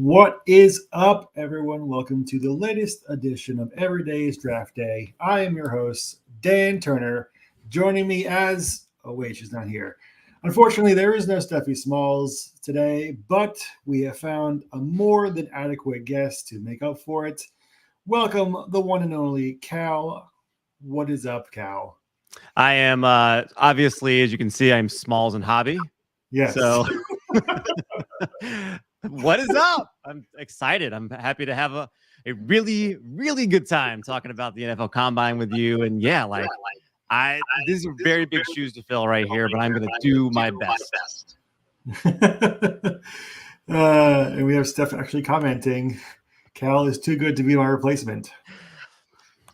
What is up, everyone? Welcome to the latest edition of Everyday's Draft Day. I am your host, Dan Turner. Joining me she's not here. Unfortunately, there is no Steffi Smalls today, but we have found a more than adequate guest to make up for it. Welcome, the one and only Cal. What is up, Cal? I am obviously, as you can see, I'm Smalls and Hobby. Yes. So what is up? I'm excited. I'm happy to have a really, really good time talking about the NFL Combine with you. And yeah, these are very big shoes to fill right here, but I'm going to do my best. And we have Steph actually commenting, Cal is too good to be my replacement.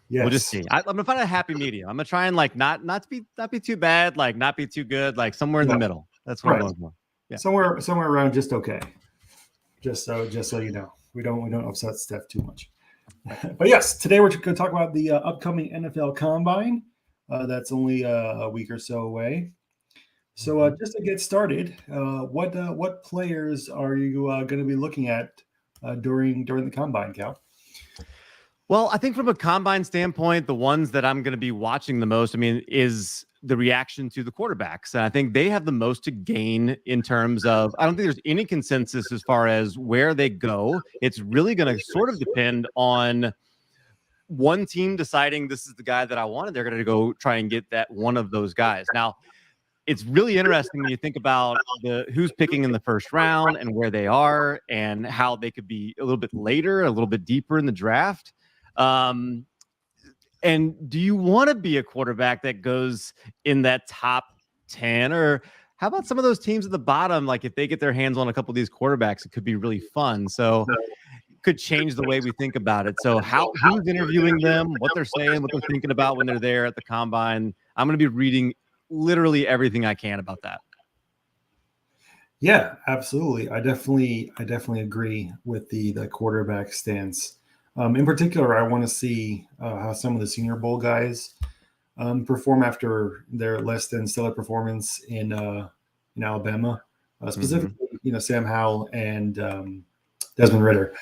Yes. We'll just see. I'm gonna find a happy medium. I'm gonna try and not be too bad, not be too good, somewhere in the middle. That's what I'm going for. Yeah. Somewhere around just okay. Just so you know, we don't upset Steph too much. But yes, today we're going to talk about the upcoming NFL Combine. That's only a week or so away. So just to get started, what players are you going to be looking at during the Combine, Cal? Well, I think from a Combine standpoint, the ones that I'm going to be watching the most, is the reaction to the quarterbacks. And I think they have the most to gain in terms of, I don't think there's any consensus as far as where they go. It's really going to sort of depend on one team deciding this is the guy that I wanted. They're going to go try and get that one of those guys. Now, it's really interesting when you think about who's picking in the first round and where they are and how they could be a little bit later, a little bit deeper in the draft. And do you want to be a quarterback that goes in that top 10, or how about some of those teams at the bottom? If they get their hands on a couple of these quarterbacks, it could be really fun. So it could change the way we think about it. So who's interviewing them, what they're saying, what they're thinking about when they're there at the Combine. I'm going to be reading literally everything I can about that. Yeah, absolutely. I definitely agree with the quarterback stance. In particular, I want to see how some of the Senior Bowl guys perform after their less than stellar performance in Alabama, specifically, Sam Howell and Desmond Ridder.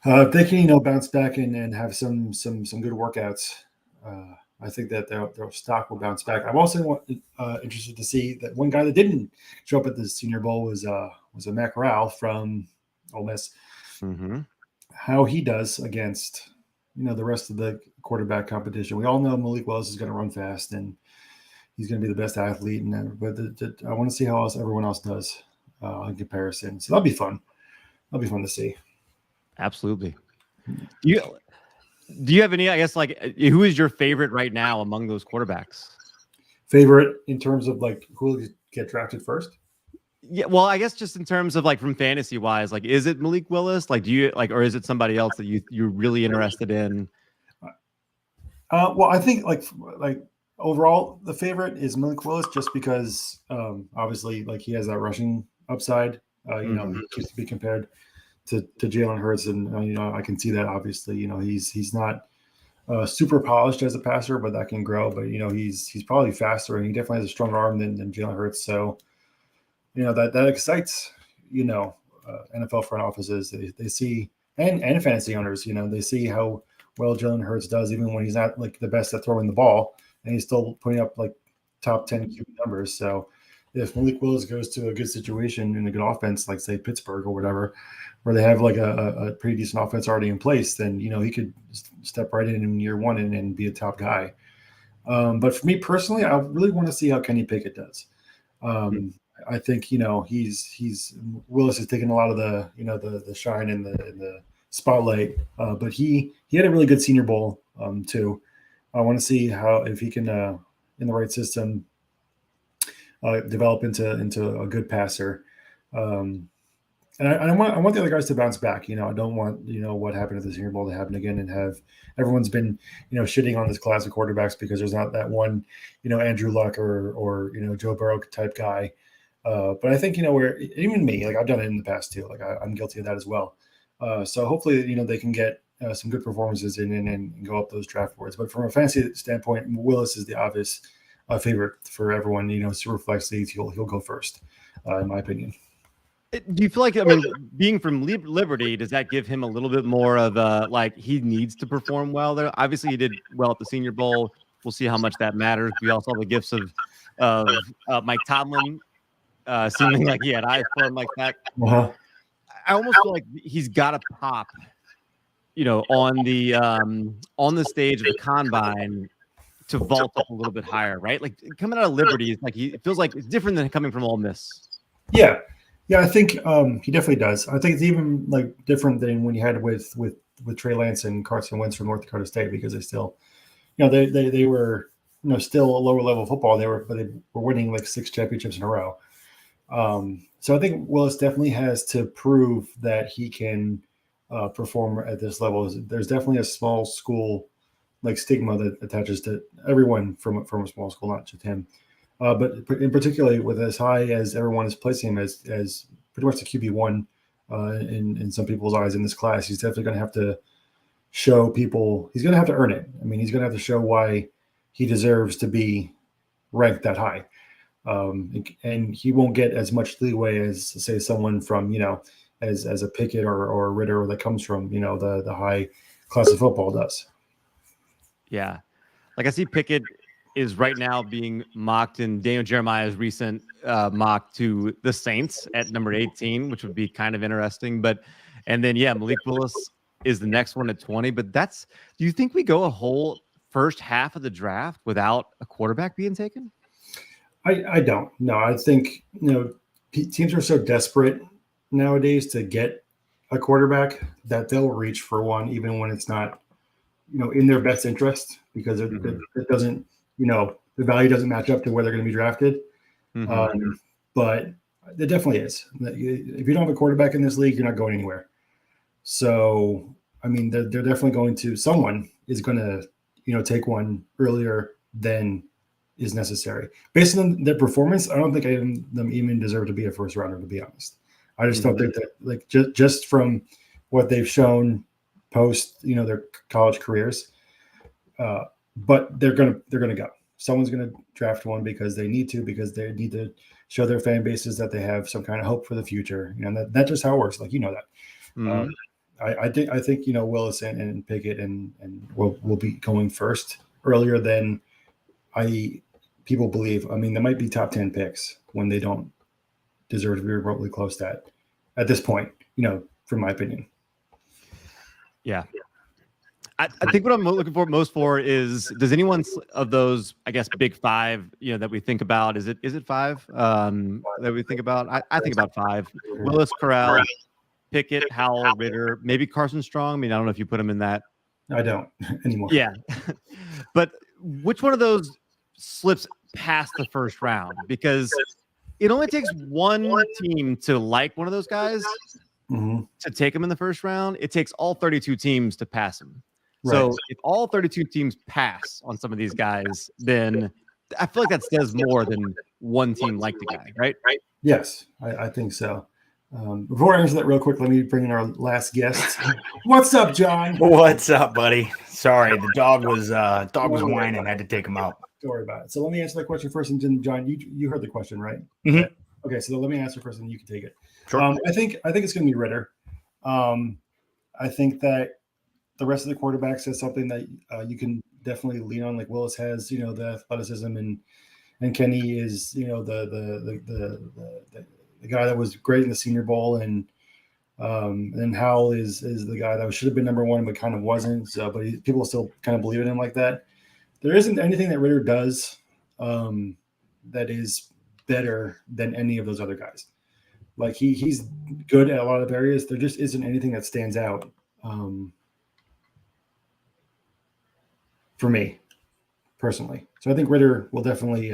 If they can, bounce back and have some good workouts, I think that their stock will bounce back. I'm also interested to see that one guy that didn't show up at the Senior Bowl was a Matt Corral from Ole Miss. Mm-hmm. How he does against the rest of the quarterback competition. We all know Malik Willis is going to run fast and he's going to be the best athlete. But I want to see how everyone else does in comparison. So that'll be fun. That'll be fun to see. Absolutely. Do you have any? I guess who is your favorite right now among those quarterbacks? Favorite in terms of who will get drafted first? Yeah, well, I guess just in terms of from fantasy wise, is it Malik Willis? Do you or is it somebody else that you're really interested in? Well, I think overall the favorite is Malik Willis just because obviously he has that rushing upside. He keeps to be compared to Jalen Hurts, and I can see that obviously. He's not super polished as a passer, but that can grow. But he's probably faster, and he definitely has a stronger arm than Jalen Hurts. So. That excites, NFL front offices. They see, and fantasy owners, they see how well Jalen Hurts does, even when he's not the best at throwing the ball, and he's still putting up top 10 QB numbers. So if Malik Willis goes to a good situation in a good offense, say Pittsburgh or whatever, where they have a pretty decent offense already in place, then, he could step right in year one and be a top guy. But for me personally, I really want to see how Kenny Pickett does. I think he's Willis has taken a lot of the shine in the spotlight, but he had a really good Senior Bowl too. I want to see if he can in the right system develop into a good passer. And I want the other guys to bounce back. I don't want what happened at the Senior Bowl to happen again and have everyone's been shitting on this class of quarterbacks because there's not that one Andrew Luck or Joe Burrow type guy. But I think, where even me, I've done it in the past too. I'm guilty of that as well. So hopefully, they can get some good performances in and go up those draft boards. But from a fantasy standpoint, Willis is the obvious favorite for everyone. Super flex leagues, he'll go first, in my opinion. Do you feel like, I mean, being from Liberty, does that give him a little bit more of like he needs to perform well there? Obviously, he did well at the Senior Bowl. We'll see how much that matters. We also have the gifts of Mike Tomlin seeming like he had eyes for him like that. Uh-huh. I almost feel like he's got to pop, on the stage of the combine to vault up a little bit higher, right? Like coming out of Liberty, it's like it feels like it's different than coming from Ole Miss. Yeah. Yeah, I think he definitely does. I think it's even like different than when you had with Trey Lance and Carson Wentz from North Dakota State, because they still, they were still a lower level football. They were winning like 6 championships in a row. So I think Willis definitely has to prove that he can perform at this level. There's definitely a small school like stigma that attaches to everyone from a small school, not just him. But in particularly with as high as everyone is placing him as pretty much the QB1 in some people's eyes in this class, he's definitely going to have to show people. He's going to have to earn it. I mean, he's going to have to show why he deserves to be ranked that high. And he won't get as much leeway as, say, someone from as a Pickett or Ritter that comes from the high class of football does. Yeah, like I see Pickett is right now being mocked in Daniel Jeremiah's recent mock to the Saints at number 18, which would be kind of interesting. And then Malik Willis is the next one at 20. But do you think we go a whole first half of the draft without a quarterback being taken? I don't. No, I think teams are so desperate nowadays to get a quarterback that they'll reach for one, even when it's not in their best interest, because it doesn't. The value doesn't match up to where they're going to be drafted. But it definitely is. If you don't have a quarterback in this league, you're not going anywhere. So, I mean, they're definitely someone is going to, take one earlier than is necessary. Based on their performance, I don't think them even deserve to be a first rounder, to be honest. I just don't think that, like, just from what they've shown post, their college careers, but they're gonna go. Someone's gonna draft one because they need to show their fan bases that they have some kind of hope for the future. That's just how it works. Like that. I think Willis and Pickett and will be going first earlier than people believe. I mean, there might be top 10 picks when they don't deserve to be remotely close to that at this point. From my opinion. Yeah. I think what I'm looking for most is, does anyone of those, I guess, big five, that we think about, is it five that we think about? I think about five: Willis, Corral, Pickett, Howell, Ritter, maybe Carson Strong. I mean, I don't know if you put him in that. I don't anymore. Yeah. But which one of those slips past the first round? Because it only takes one team to like one of those guys to take him in the first round. It takes all 32 teams to pass him. Right. So if all 32 teams pass on some of these guys, then I feel like that says more than one team like the guy, right? Yes, I think so. Before I answer that real quick, let me bring in our last guest. What's up, John? What's up, buddy? Sorry, the dog was whining. I had to take him out. Don't worry about it. So let me answer that question first, and then John, you heard the question, right? Mm-hmm. Okay, so let me answer first, and you can take it. Sure. I think it's going to be Ritter. I think that the rest of the quarterbacks is something that you can definitely lean on, like Willis has, the athleticism, and Kenny is, the guy that was great in the Senior Bowl, and Howell is the guy that should have been number one but kind of wasn't. So, but people still kind of believe in him like that. There isn't anything that Ritter does that is better than any of those other guys. Like he's good at a lot of areas. There just isn't anything that stands out for me personally. So I think Ritter will definitely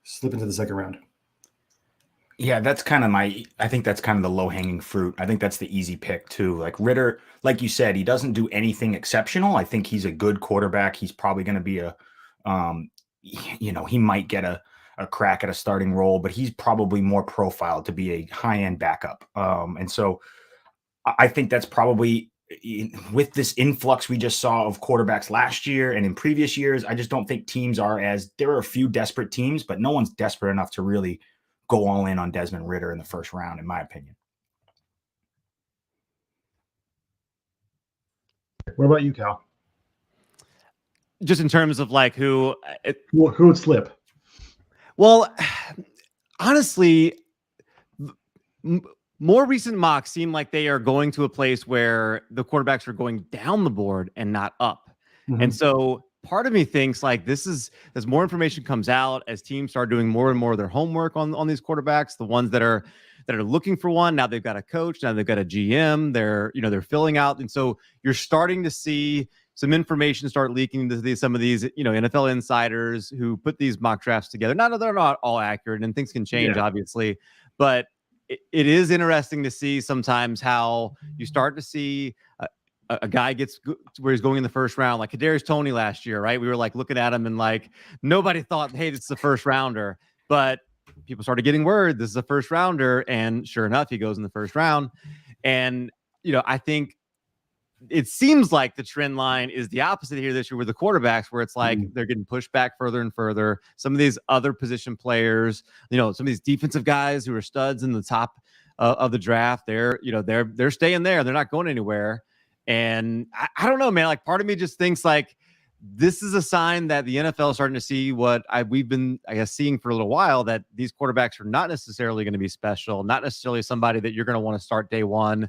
slip into the second round. Yeah, that's kind of I think that's kind of the low-hanging fruit. I think that's the easy pick too. Like Ritter, like you said, he doesn't do anything exceptional. I think he's a good quarterback. He's probably going to be he might get a crack at a starting role, but he's probably more profiled to be a high-end backup. And so I think that's probably, with this influx we just saw of quarterbacks last year and in previous years, I just don't think teams there are a few desperate teams, but no one's desperate enough to really go all in on Desmond Ridder in the first round, in my opinion. What about you, Cal? Just in terms of like who would slip? Well, honestly, more recent mocks seem like they are going to a place where the quarterbacks are going down the board and not up. Mm-hmm. And so part of me thinks like this is, as more information comes out, as teams start doing more and more of their homework on these quarterbacks, the ones that are looking for one, now they've got a coach, now they've got a GM, they're filling out. And so you're starting to see some information start leaking to some of these, NFL insiders who put these mock drafts together. They're not all accurate, and things can change, obviously, but it is interesting to see sometimes how you start to see a guy gets where he's going in the first round, like Kadarius Toney last year, right? We were like looking at him and like nobody thought, hey, this is a first rounder, but people started getting word this is a first rounder, and sure enough, he goes in the first round. And I think it seems like the trend line is the opposite here this year with the quarterbacks, where it's like they're getting pushed back further and further. Some of these other position players, some of these defensive guys who are studs in the top of the draft, they're staying there. They're not going anywhere. And I don't know, man. Like part of me just thinks like this is a sign that the NFL is starting to see what we've been, I guess, seeing for a little while, that these quarterbacks are not necessarily going to be special, not necessarily somebody that you're going to want to start day one.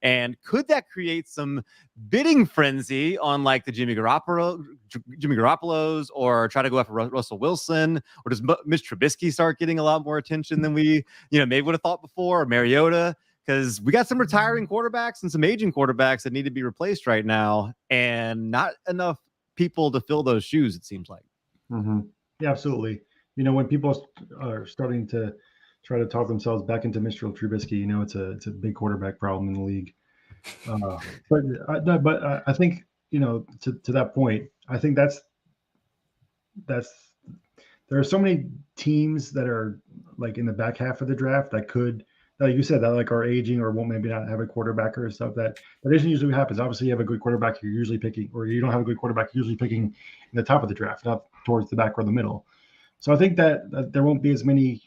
And could that create some bidding frenzy on like the Jimmy Garoppolo's, or try to go after Russell Wilson, or does Mitch Trubisky start getting a lot more attention than we, maybe would have thought before, or Mariota? Because we got some retiring quarterbacks and some aging quarterbacks that need to be replaced right now, and not enough people to fill those shoes, it seems like. Mm-hmm. Yeah, absolutely. When people are starting to try to talk themselves back into Mr. Trubisky, it's a big quarterback problem in the league. But I think to that point, I think that's there are so many teams that are like in the back half of the draft that could, like you said, that like are aging or won't maybe not have a quarterback or stuff. That isn't usually what happens. Obviously, you have a good quarterback, you're usually picking, or you don't have a good quarterback, you're usually picking in the top of the draft, not towards the back or the middle. So I think that there won't be as many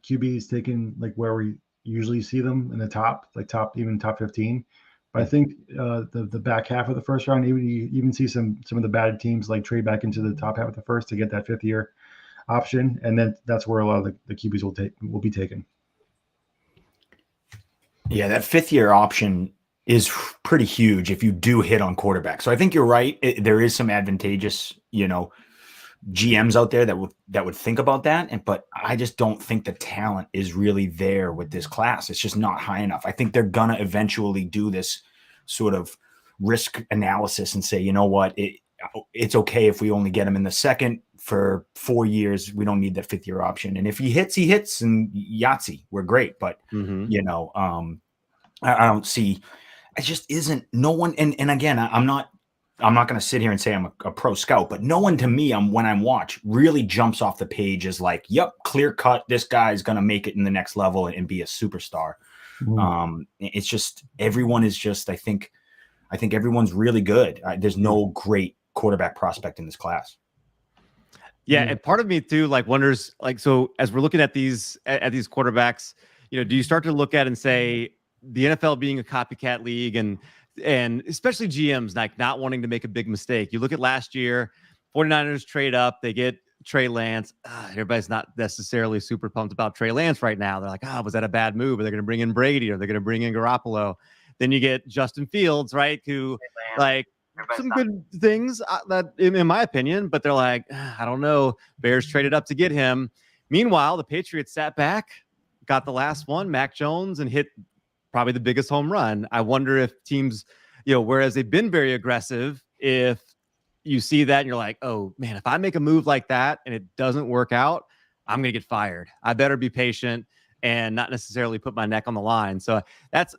QBs taken like where we usually see them in the top, like even top 15. But I think the back half of the first round, you even see some of the bad teams like trade back into the top half of the first to get that fifth year option, and then that's where a lot of the QBs will be taken. Yeah, that fifth year option is pretty huge if you do hit on quarterback. So I think you're right. There is some advantageous, GMs out there that would think about that, but I just don't think the talent is really there with this class. It's just not high enough. I think they're gonna eventually do this sort of risk analysis and say, you know what, it's okay if we only get him in the second for 4 years. We don't need that fifth year option. And if he hits, and Yahtzee, we're great. But I don't see. It just isn't. No one. And again, I'm not going to sit here and say I'm a pro scout, but no one to me, when I'm watch, really jumps off the page as like, yep, clear cut. This guy is going to make it in the next level and be a superstar. It's just everyone is just. I think everyone's really good. There's no great quarterback prospect in this class. Yeah, and part of me too, like wonders, like, so as we're looking at these quarterbacks, do you start to look at and say the NFL being a copycat league, and especially GMs like not wanting to make a big mistake? You look at last year, 49ers trade up, they get Trey Lance. Everybody's not necessarily super pumped about Trey Lance right now. They're like, was that a bad move? Are they going to bring in Brady? Or they're going to bring in Garoppolo? Then you get Justin Fields, right? Who like some good things that in my opinion, but they're like, I don't know. Bears traded up to get him. Meanwhile, the Patriots sat back, got the last one, Mac Jones, and hit probably the biggest home run. I wonder if teams, whereas they've been very aggressive, if you see that and you're like, oh man, if I make a move like that and it doesn't work out, I'm going to get fired. I better be patient and not necessarily put my neck on the line. So that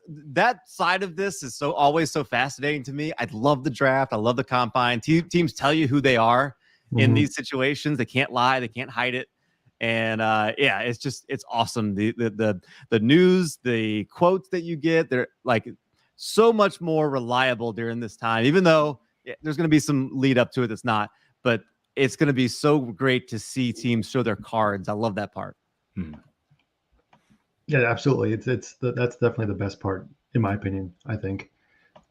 side of this is always so fascinating to me. I love the draft. I love the combine. Teams tell you who they are in these situations. They can't lie. They can't hide it. And it's awesome. The news, the quotes that you get, they're like so much more reliable during this time, even though there's going to be some lead up to it that's not, but it's going to be so great to see teams show their cards. I love that part. Yeah, absolutely. That's definitely the best part, in my opinion, I think.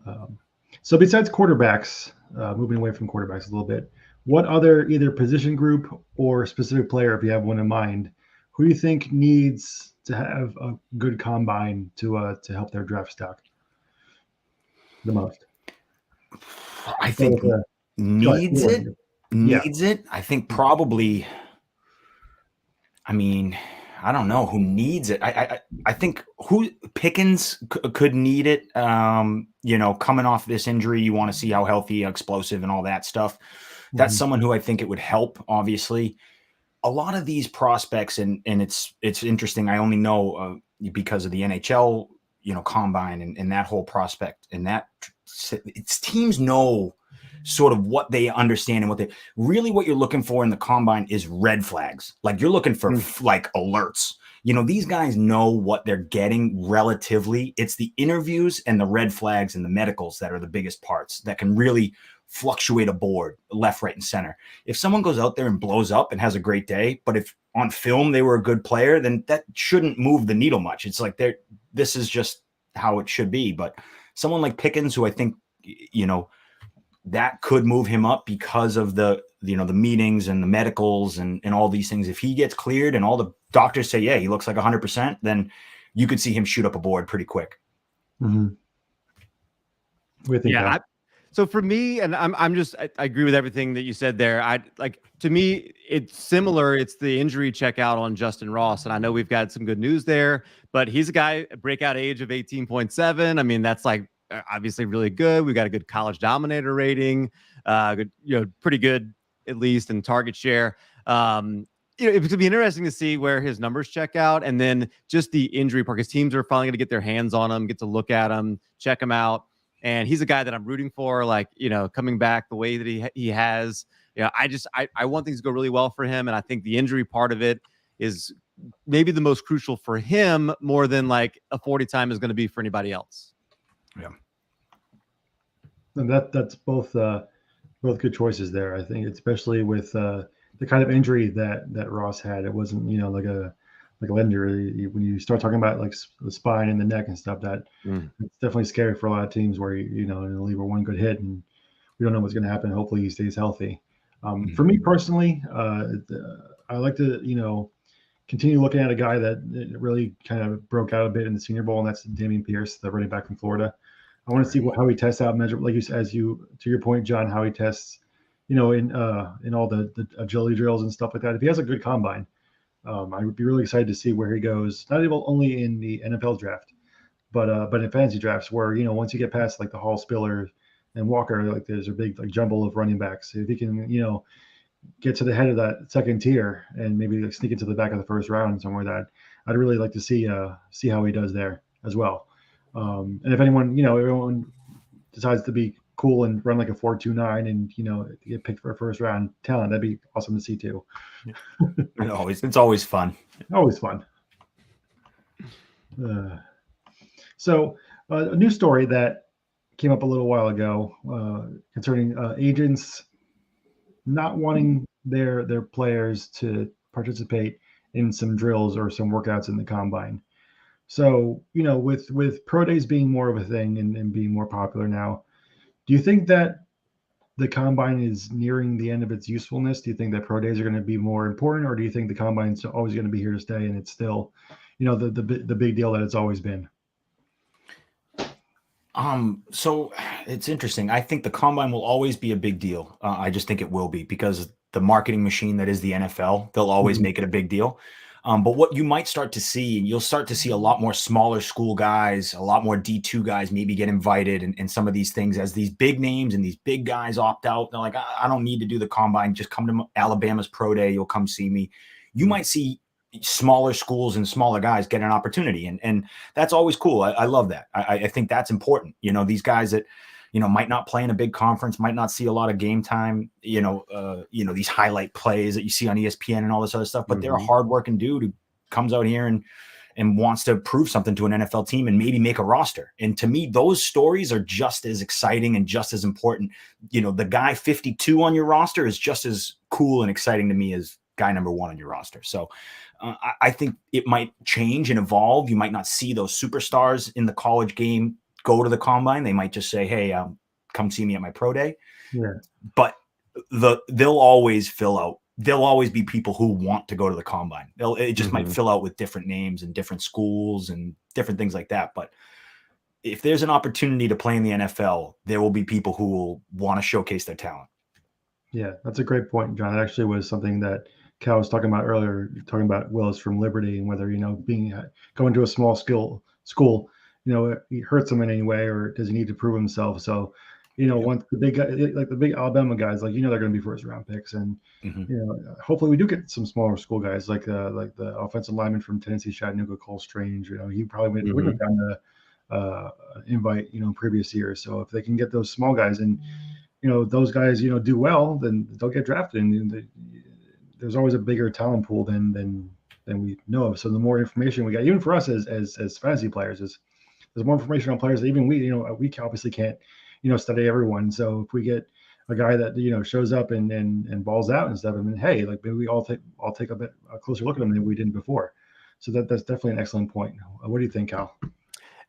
Um, so besides quarterbacks, moving away from quarterbacks a little bit, what other either position group or specific player, if you have one in mind, who do you think needs to have a good combine to help their draft stock the most? I Let's start think with, go ahead. needs it. Yeah. Needs it. I think probably. I mean, I don't know who needs it. I think who Pickens could need it. Coming off this injury, you want to see how healthy, explosive, and all that stuff. That's Mhm. someone who I think it would help. Obviously, a lot of these prospects, and it's interesting. I only know because of the NHL, combine and that whole prospect and that it's teams know sort of what they understand and what you're looking for in the combine is red flags. Like you're looking for like alerts. These guys know what they're getting relatively. It's the interviews and the red flags and the medicals that are the biggest parts that can really fluctuate a board left, right, and center. If someone goes out there and blows up and has a great day, but if on film they were a good player, then that shouldn't move the needle much. It's like this is just how it should be. But someone like Pickens, who I think, that could move him up because of the meetings and the medicals and all these things. If he gets cleared and all the doctors say, yeah, he looks like 100%, then you could see him shoot up a board pretty quick. Mm-hmm. What do you think? Yeah. So for me, and I agree with everything that you said there. To me, it's similar. It's the injury checkout on Justin Ross. And I know we've got some good news there, but he's a guy, breakout age of 18.7. I mean, that's like obviously really good. We've got a good college dominator rating, pretty good, at least in target share. It would be interesting to see where his numbers check out. And then just the injury part, because teams are finally going to get their hands on him, get to look at him, check him out. And he's a guy that I'm rooting for, coming back the way that he has. I want things to go really well for him. And I think the injury part of it is maybe the most crucial for him more than like a 40 time is going to be for anybody else. Yeah. And that's both good choices there. I think, especially with the kind of injury that Ross had. It wasn't, like a lender. When you start talking about like the spine and the neck and stuff, that it's definitely scary for a lot of teams where it'll leave one good hit and we don't know what's going to happen. Hopefully he stays healthy. For me personally, I like to continue looking at a guy that really kind of broke out a bit in the Senior Bowl, and that's Dameon Pierce, the running back from Florida. I want to see how he tests out, measure, like to your point, John, how he tests, in all the agility drills and stuff like that. If he has a good combine, I would be really excited to see where he goes. Not even only in the NFL draft, but in fantasy drafts, where once you get past like the Hall, Spiller, and Walker, like there's a big like jumble of running backs. If he can, get to the head of that second tier and maybe like sneak into the back of the first round somewhere, that I'd really like to see how he does there as well. And if everyone decides to be cool and run like a 4.29 and get picked for a first round talent, that'd be awesome to see too. It's always fun. Always fun. So a new story that came up a little while ago concerning agents not wanting their players to participate in some drills or some workouts in the combine. So, with pro days being more of a thing and being more popular now, do you think that the combine is nearing the end of its usefulness? Do you think that pro days are going to be more important, or do you think the combine's always going to be here to stay and it's still, the big deal that it's always been? So it's interesting. I think the combine will always be a big deal. I just think it will be because the marketing machine that is the NFL, they'll always make it a big deal. But what you might start to see, you'll start to see a lot more smaller school guys, a lot more D2 guys maybe get invited and some of these things as these big names and these big guys opt out. They're like, I don't need to do the combine. Just come to Alabama's pro day. You'll come see me. You might see smaller schools and smaller guys get an opportunity. And that's always cool. I love that. I think that's important. These guys that, might not play in a big conference, might not see a lot of game time, these highlight plays that you see on ESPN and all this other stuff, but they're a hardworking dude who comes out here and wants to prove something to an NFL team and maybe make a roster. And to me, those stories are just as exciting and just as important. The guy 52 on your roster is just as cool and exciting to me as guy number one on your roster. So I think it might change and evolve. You might not see those superstars in the college game go to the combine. They might just say, hey, come see me at my pro day. Yeah. But they'll always fill out. There'll always be people who want to go to the combine. It just might fill out with different names and different schools and different things like that. But if there's an opportunity to play in the NFL, there will be people who will want to showcase their talent. Yeah, that's a great point, John. It actually was something that Cal was talking about earlier, talking about Willis from Liberty and whether, going to a small school, it hurts him in any way, or does he need to prove himself? So, once the big guy, like the big Alabama guys, they're going to be first round picks, and hopefully we do get some smaller school guys like the offensive lineman from Tennessee, Chattanooga, Cole Strange. He probably wouldn't have gotten an invite, in previous years. So if they can get those small guys and those guys do well, then they'll get drafted, and there's always a bigger talent pool than we know of. So the more information we got, even for us as fantasy players, there's more information on players that even we obviously can't study everyone. So if we get a guy that shows up and balls out and stuff, hey, like maybe I'll take a closer look at him than we did before. So that's definitely an excellent point. What do you think, Cal?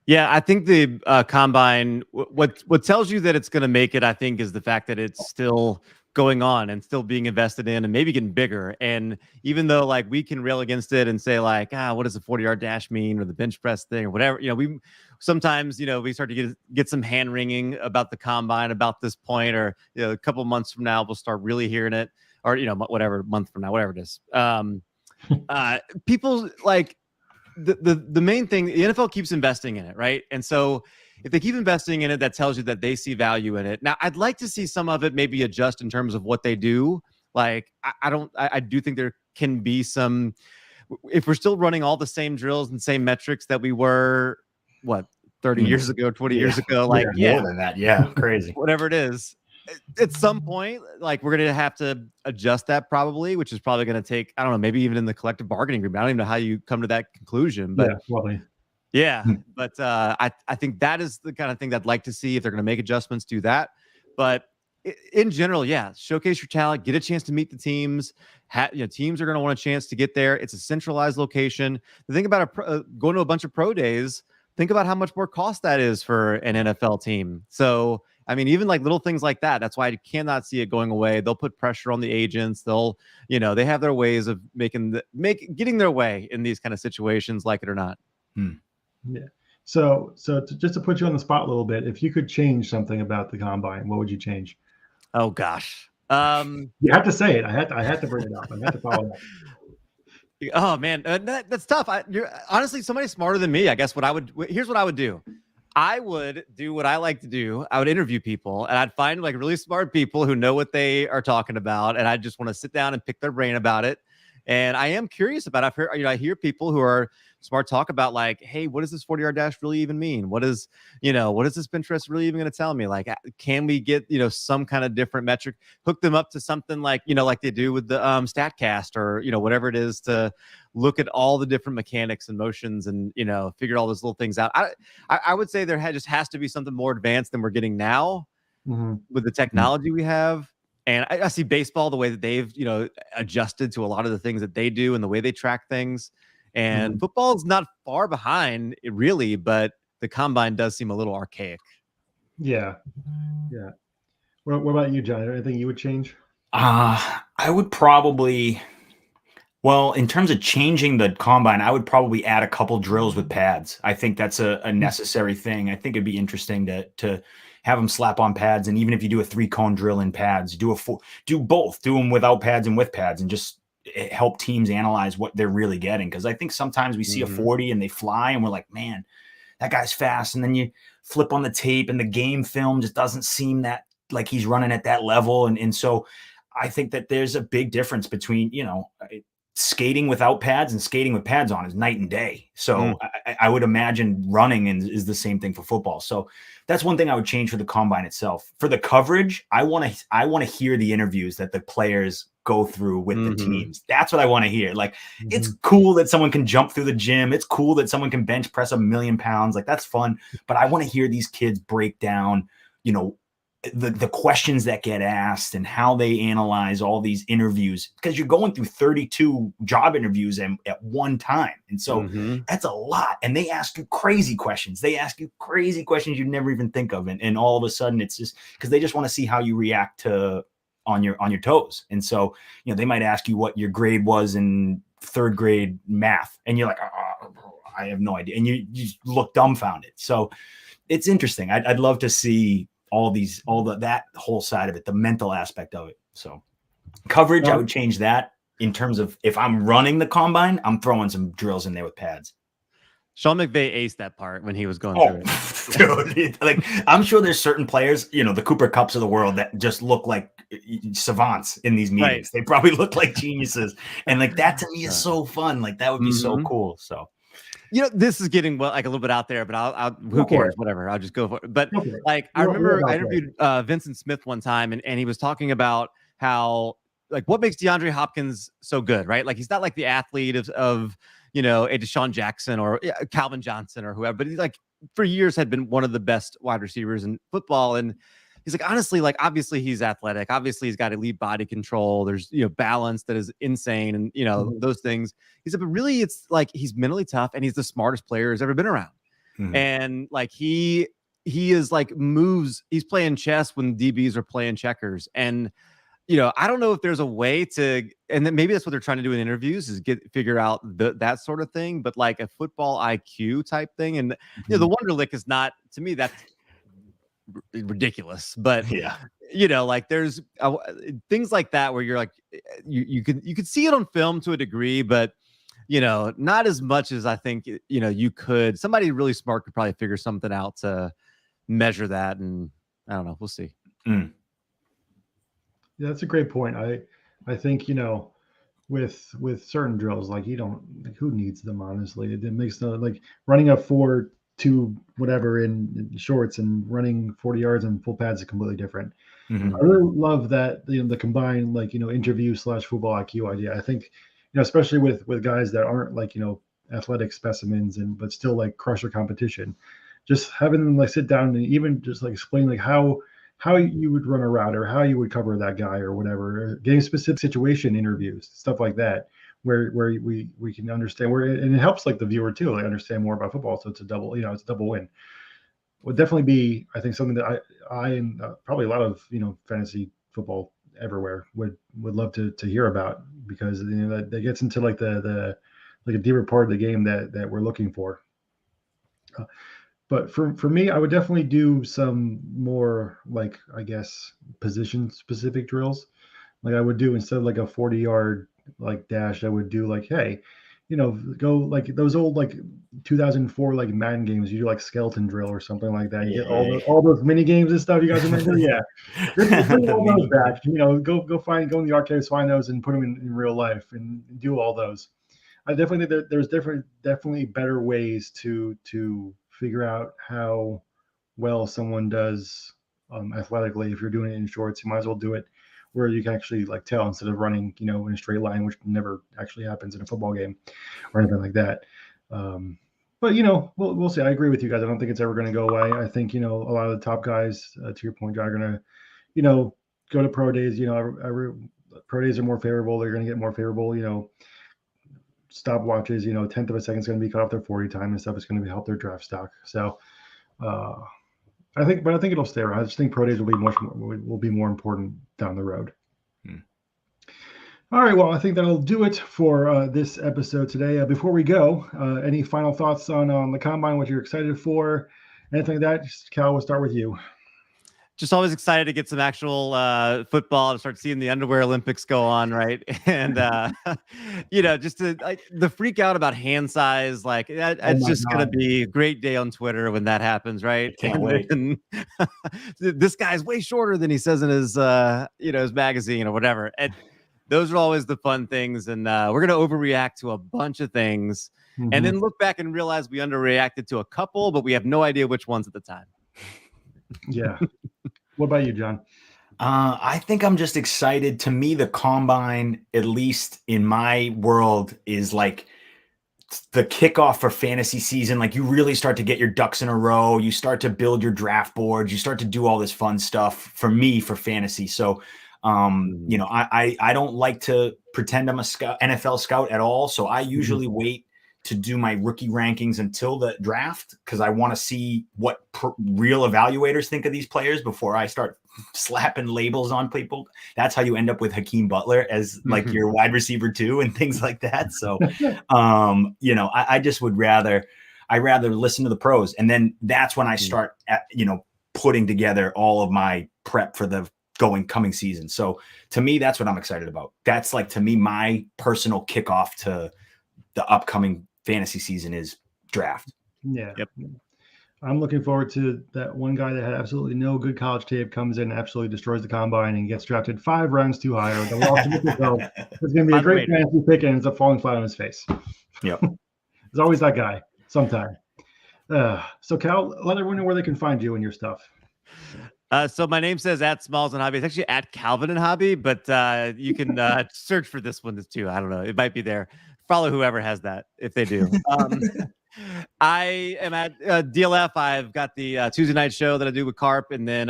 Yeah, I think the combine, what tells you that it's going to make it, I think, is the fact that it's still going on and still being invested in and maybe getting bigger. And even though like we can rail against it and say like, what does the 40-yard dash mean, or the bench press thing or whatever, we sometimes, we start to get some hand wringing about the combine about this point, or, a couple months from now, we'll start really hearing it, or, whatever month from now, whatever it is. People like, the main thing, the NFL keeps investing in it, right? And so if they keep investing in it, that tells you that they see value in it. Now, I'd like to see some of it maybe adjust in terms of what they do. Like, I do think there can be some, if we're still running all the same drills and same metrics that we were, 30 years ago, 20 years ago, like, more than that. Yeah. Crazy. Whatever it is. At some point, like, we're going to have to adjust that probably, which is probably going to take, I don't know, maybe even in the collective bargaining agreement. I don't even know how you come to that conclusion, but but I think that is the kind of thing that I'd like to see. If they're going to make adjustments, do that. But in general, showcase your talent, get a chance to meet the teams. Teams are going to want a chance to get there. It's a centralized location. The thing about going to a bunch of pro days, think about how much more cost that is for an NFL team. So, I mean, even like little things like that, that's why I cannot see it going away. They'll put pressure on the agents. They'll, they have their ways of getting their way in these kind of situations, like it or not. Yeah. So just to put you on the spot a little bit, if you could change something about the combine, what would you change? Oh gosh. You have to say it. I had to bring it up. I had to follow up. Oh man, that's tough. You're honestly somebody smarter than me. I guess here's what I would do. I would do what I like to do. I would interview people, and I'd find like really smart people who know what they are talking about, and I just want to sit down and pick their brain about it. And I am curious about it. I hear people who are smart talk about like, hey, what does this 40-yard dash really even mean? What is this bench press really even going to tell me? Like, can we get, some kind of different metric, hook them up to something like, like they do with the StatCast or, whatever it is, to look at all the different mechanics and motions and, figure all those little things out. I would say there just has to be something more advanced than we're getting now with the technology we have. And I see baseball, the way that they've, adjusted to a lot of the things that they do and the way they track things. And football is not far behind, really, but the combine does seem a little archaic. Yeah. Yeah. What about you, John? Anything you would change? I would probably, in terms of changing the combine, I would probably add a couple drills with pads. I think that's a necessary thing. I think it'd be interesting to have them slap on pads. And even if you do a 3-cone drill in pads, do both, do them without pads and with pads, and just help teams analyze what they're really getting. Cause I think sometimes we see a 40 and they fly and we're like, man, that guy's fast. And then you flip on the tape and the game film just doesn't seem that like he's running at that level. And so I think that there's a big difference between, skating without pads and skating with pads on is night and day. So I would imagine running is the same thing for football. So that's one thing I would change for the combine itself. For the coverage, I want to hear the interviews that the players go through with the teams. That's what I want to hear. Like, it's cool that someone can jump through the gym. It's cool that someone can bench press 1,000,000 pounds. Like, that's fun. But I want to hear these kids break down, the questions that get asked and how they analyze all these interviews, because you're going through 32 job interviews at one time. And so that's a lot. And they ask you crazy questions. They ask you crazy questions you'd never even think of. And all of a sudden it's just because they just want to see how you react to on your toes. And so, they might ask you what your grade was in third grade math. And you're like, I have no idea. And you just look dumbfounded. So it's interesting. I'd love to see that whole side of it, the mental aspect of it. So coverage, I would change that in terms of if I'm running the combine, I'm throwing some drills in there with pads. Sean McVay aced that part when he was going through it. Dude, like I'm sure there's certain players, the Cooper Kupps of the world that just look like savants in these meetings. Right. They probably look like geniuses. And like that to me is so fun. Like that would be so cool. So this is getting like a little bit out there, but I'll who cares? Whatever. I'll just go for it. But like, I remember I interviewed Vincent Smith one time, and he was talking about how, like, what makes DeAndre Hopkins so good, right? Like, he's not like the athlete of a Deshaun Jackson or Calvin Johnson or whoever, but he's like for years had been one of the best wide receivers in football. And he's like, honestly, like, obviously he's athletic. Obviously he's got elite body control. There's, balance that is insane. And, those things. He said, but really it's like, he's mentally tough and he's the smartest player who's ever been around. And like, he is like he's playing chess when DBs are playing checkers. And, I don't know if there's a way to, and then maybe that's what they're trying to do in interviews is figure out that sort of thing, but like a football IQ type thing. And, the Wonderlic is not, to me, that's ridiculous, but like there's things like that where you're like you could see it on film to a degree, but not as much as I think you could. Somebody really smart could probably figure something out to measure that, and I don't know, we'll see. Yeah, that's a great point. I think with certain drills, like who needs them, honestly. It makes no, like, running a 4-2 whatever in shorts and running 40 yards in full pads is completely different. I really love that the combined, like, interview / football IQ idea. I think especially with guys that aren't like athletic specimens but still like crush their competition, just having them like sit down and even just like explain like how you would run a route or how you would cover that guy or whatever, game specific situation interviews, stuff like that, where we can understand and it helps like the viewer too, like understand more about football. So it's a double win. Would definitely be, I think, something that I and probably a lot of fantasy football everywhere would love to hear about, because that gets into like the like a deeper part of the game that we're looking for. But for me, I would definitely do some more, like, I guess, position specific drills. Like I would do, instead of like a 40-yard like dash, I would do like, hey, go like those old like 2004 like Madden games. You do like skeleton drill or something like that. You get all those mini games and stuff. You guys remember? Yeah, bring all those back. Go in the archives, find those, and put them in real life and do all those. I definitely think that there's definitely better ways to figure out how well someone does athletically. If you're doing it in shorts, you might as well do it where you can actually like tell, instead of running, in a straight line, which never actually happens in a football game or anything like that. But we'll see. I agree with you guys. I don't think it's ever going to go away. I think a lot of the top guys, to your point, are going to go to pro days. Pro days are more favorable. They're going to get more favorable. Stopwatches. Tenth of a second is going to be cut off their 40 time and stuff. It's going to help their draft stock. So. I think it'll stay around. I just think pro days will be more important down the road. All right. Well, I think that'll do it for this episode today. Before we go, any final thoughts on the combine? What you're excited for? Anything like that? Cal, we'll start with you. Just always excited to get some actual football and start seeing the underwear Olympics go on, right? And just to, like, the freak out about hand size, like it's just gonna be a great day on Twitter when that happens, right? Can't wait. And this guy's way shorter than he says in his his magazine or whatever. And those are always the fun things. And we're gonna overreact to a bunch of things, and then look back and realize we underreacted to a couple, but we have no idea which ones at the time. Yeah. What about you, John? I think I'm just excited. To me, the combine, at least in my world, is like the kickoff for fantasy season, like you really start to get your ducks in a row. You start to build your draft boards. You start to do all this fun stuff for me for fantasy. So, you know, I don't like to pretend I'm a scout, NFL scout at all. So I usually wait to do my rookie rankings until the draft because I want to see what real evaluators think of these players before I start slapping labels on people. That's how you end up with Hakeem Butler as like your wide receiver too and things like that. So, you know, I just would rather listen to the pros. And then that's when I start you know, putting together all of my prep for the coming season. So to me, that's what I'm excited about. That's like, to me, my personal kickoff to the upcoming fantasy season is draft. Yeah. Yep. I'm looking forward to that one guy that had absolutely no good college tape comes in and absolutely destroys the combine and gets drafted 5 rounds too high. Or it's going to be a great fantasy pick and ends up falling flat on his face. Yep. There's always that guy sometime. So Cal, let everyone know where they can find you and your stuff. So my name says at Smalls and Hobby. It's actually at Calvin and Hobby, but you can search for this one too. I don't know. It might be there. Follow whoever has that if they do. I am at DLF. I've got the Tuesday night show that I do with Carp, and then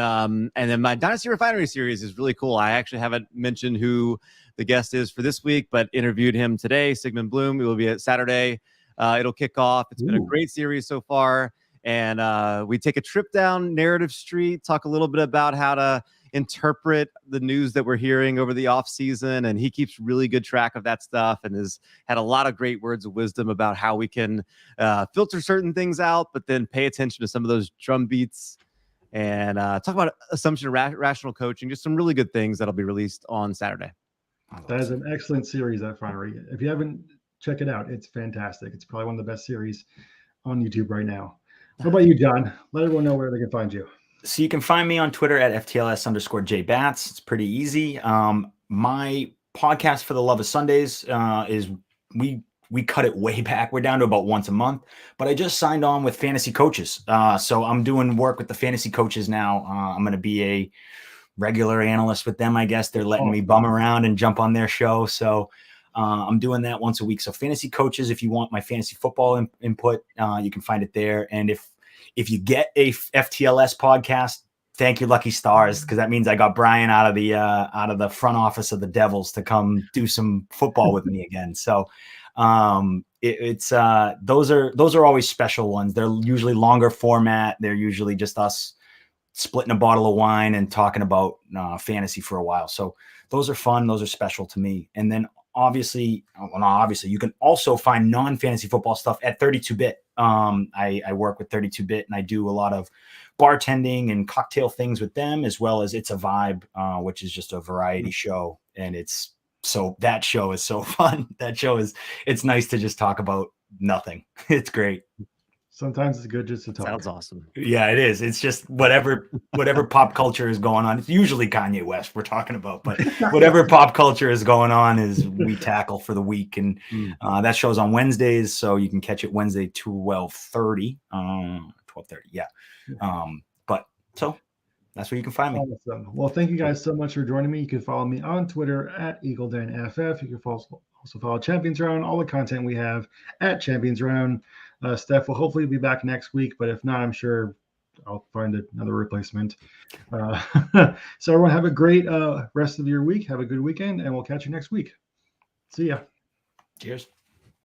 my Dynasty Refinery series is really cool. I actually haven't mentioned who the guest is for this week, but interviewed him today. Sigmund Bloom. It will be at Saturday. It'll kick off. It's been a great series so far. And we take a trip down Narrative Street, talk a little bit about how to interpret the news that we're hearing over the off season. And he keeps really good track of that stuff and has had a lot of great words of wisdom about how we can filter certain things out, but then pay attention to some of those drum beats and talk about assumption rational coaching, just some really good things that'll be released on Saturday. That is an excellent series, that Refinery. If you haven't, check it out. It's fantastic. It's probably one of the best series on YouTube right now. What about you, John? Let everyone know where they can find you. So you can find me on Twitter at FTLS_JBats. It's pretty easy. My podcast for the Love of Sundays is we cut it way back. We're down to about once a month, but I just signed on with Fantasy Coaches. So I'm doing work with the Fantasy Coaches now. I'm going to be a regular analyst with them. I guess they're letting me bum around and jump on their show. So I'm doing that once a week. So Fantasy Coaches, if you want my fantasy football input, you can find it there. And if you get a FTLS podcast, thank you, lucky stars, because that means I got Brian out of the front office of the Devils to come do some football with me again. So those are always special ones. They're usually longer format. They're usually just us splitting a bottle of wine and talking about fantasy for a while. So those are fun. Those are special to me. And then obviously you can also find non-fantasy football stuff at 32-bit. I work with 32-bit and I do a lot of bartending and cocktail things with them, as well as It's a Vibe, which is just a variety show. And that show is so fun. It's nice to just talk about nothing. It's great. Sometimes it's good just to talk. Sounds awesome. Yeah, it is. It's just whatever pop culture is going on. It's usually Kanye West we're talking about, but whatever pop culture is going on is we tackle for the week. And that show's on Wednesdays, so you can catch it Wednesday 12:30. 12:30, yeah. But so that's where you can find me. Awesome. Well, thank you guys so much for joining me. You can follow me on Twitter at EagleDanFF. You can also follow Champions Round, all the content we have at Champions Round. Steph will hopefully be back next week, but if not, I'm sure I'll find another replacement. So everyone have a great rest of your week. Have a good weekend, and we'll catch you next week. See ya. Cheers.